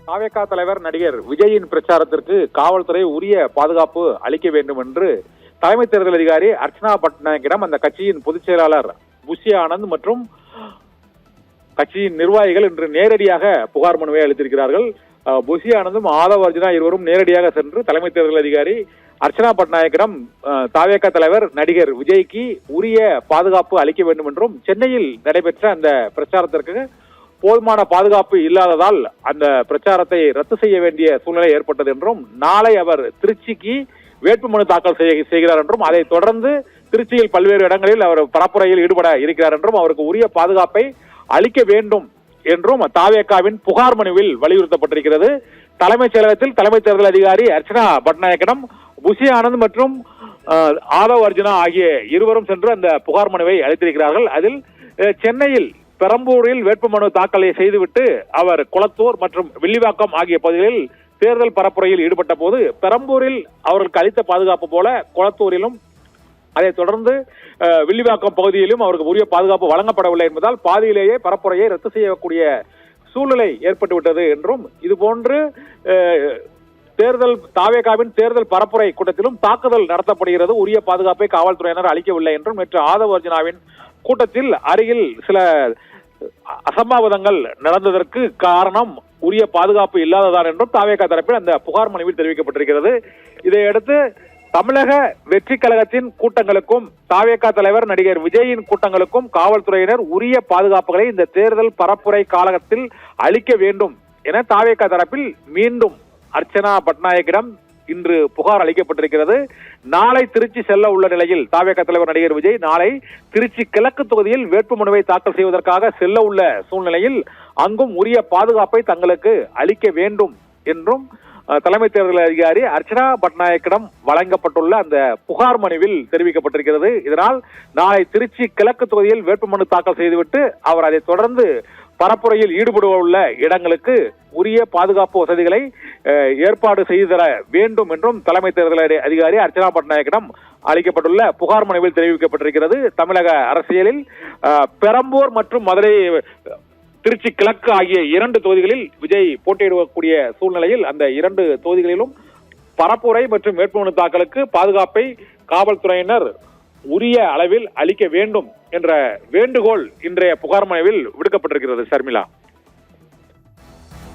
தாவேகா தலைவர் நடிகர் விஜயின் பிரச்சாரத்திற்கு காவல்துறை உரிய பாதுகாப்பு அளிக்க வேண்டும் என்று தலைமை தேர்தல் அதிகாரி அர்ச்சனா பட்நாயக்கிடம் அந்த கட்சியின் பொதுச் செயலாளர் புஷி ஆனந்த் மற்றும் கட்சியின் நிர்வாகிகள் இன்று நேரடியாக புகார் மனுவை அளித்திருக்கிறார்கள். புஷி ஆனந்தும் ஆதவ் அர்ஜுனா இருவரும் நேரடியாக சென்று தலைமை தேர்தல் அதிகாரி அர்ச்சனா பட்நாயக்கிடம் தாவேகா தலைவர் நடிகர் விஜய்க்கு உரிய பாதுகாப்பு அளிக்க வேண்டும் என்றும், சென்னையில் நடைபெற்ற அந்த பிரச்சாரத்திற்கு போதுமான பாதுகாப்பு இல்லாததால் அந்த பிரச்சாரத்தை ரத்து செய்ய வேண்டிய சூழ்நிலை ஏற்பட்டது என்றும், நாளை அவர் திருச்சிக்கு வேட்புமனு தாக்கல் செய்கிறார் என்றும், அதை தொடர்ந்து திருச்சியில் பல்வேறு இடங்களில் அவர் பரப்புரையில் ஈடுபட இருக்கிறார் என்றும், அவருக்கு உரிய பாதுகாப்பை அளிக்க வேண்டும் என்றும் தாவேகாவின் புகார் மனுவில் வலியுறுத்தப்பட்டிருக்கிறது. தலைமைச் செயலகத்தில் தலைமை தேர்தல் அதிகாரி அர்ச்சனா பட்நாயக்கிடம் புஷி ஆனந்த் மற்றும் ஆதவ் அர்ஜுனா ஆகிய இருவரும் சென்று அந்த புகார் மனுவை அளித்திருக்கிறார்கள். அதில் சென்னையில் பெரம்பூரில் வேட்புமனு தாக்கலை செய்துவிட்டு அவர் குளத்தூர் மற்றும் வில்லிவாக்கம் ஆகிய பகுதிகளில் தேர்தல் பரப்புரையில் ஈடுபட்ட போது பெரம்பூரில் அவர்களுக்கு அளித்த பாதுகாப்பு போல குளத்தூரிலும் அதை தொடர்ந்து வில்லிவாக்கம் பகுதியிலும் அவருக்கு உரிய பாதுகாப்பு வழங்கப்படவில்லை என்பதால் பாதியிலேயே பரப்புரையை ரத்து செய்யக்கூடிய சூழ்நிலை ஏற்பட்டுவிட்டது என்றும், இதுபோன்று தாவேகாவின் தேர்தல் பரப்புரை கூட்டத்திலும் தாக்குதல் நடத்தப்படுகிறது, உரிய பாதுகாப்பை காவல்துறையினர் அளிக்கவில்லை என்றும், நேற்று ஆதவ் அர்ஜுனாவின் கூட்டத்தில் அருகில் சில அசம்பாவிதங்கள் நடந்ததற்கு காரணம் உரிய பாதுகாப்பு இல்லாததான் என்றும் தாவேகா தரப்பில் அந்த புகார் மனுவில் தெரிவிக்கப்பட்டிருக்கிறது. இதையடுத்து தமிழக வெற்றி கழகத்தின் கூட்டங்களுக்கும் தாவேகா தலைவர் நடிகர் விஜயின் கூட்டங்களுக்கும் காவல்துறையினர் உரிய பாதுகாப்புகளை இந்த தேர்தல் பரப்புரை காலகட்டத்தில் அளிக்க வேண்டும் என தாவேகா தரப்பில் மீண்டும் அர்ச்சனா பட்நாயக்கிடம் இன்று புகார் அளிக்கப்பட்டிருக்கிறது. நாளை திருச்சி செல்ல உள்ள நிலையில் தாவேகா தலைவர் நடிகர் விஜய் நாளை திருச்சி கிழக்கு தொகுதியில் வேட்புமனுவை தாக்கல் செய்வதற்காக செல்ல உள்ள சூழ்நிலையில் அங்கும் உரிய பாதுகாப்பை தங்களுக்கு அளிக்க வேண்டும் என்றும் தலைமை தேர்தல் அதிகாரி அர்ச்சனா பட்நாயக்கிடம் வழங்கப்பட்டுள்ள அந்த புகார் மனுவில் தெரிவிக்கப்பட்டிருக்கிறது. இதனால் நாளை திருச்சி கிழக்கு தொகுதியில் வேட்புமனு தாக்கல் செய்துவிட்டு அவர் அதை தொடர்ந்து பரப்புரையில் ஈடுபட உள்ள இடங்களுக்கு உரிய பாதுகாப்பு வசதிகளை ஏற்பாடு செய்து தர வேண்டும் என்றும் தலைமை தேர்தல் அதிகாரி அர்ச்சனா பட்நாயக்கிடம் அளிக்கப்பட்டுள்ள புகார் மனுவில் தெரிவிக்கப்பட்டிருக்கிறது. தமிழக அரசியலில் பெரம்பூர் மற்றும் மதுரை திருச்சி கிழக்கு ஆகிய 2 தொகுதிகளில் விஜய் போட்டியிடக்கூடிய சூழ்நிலையில் அந்த 2 தொகுதிகளிலும் பரப்புரை மற்றும் வேட்புமனு தாக்கலுக்கு பாதுகாப்பை காவல்துறையினர் உரிய அளவில் அளிக்க வேண்டும் என்ற வேண்டுகோள் இன்றைய புகார் மனுவில் விடுக்கப்பட்டிருக்கிறது. ஷர்மிளா.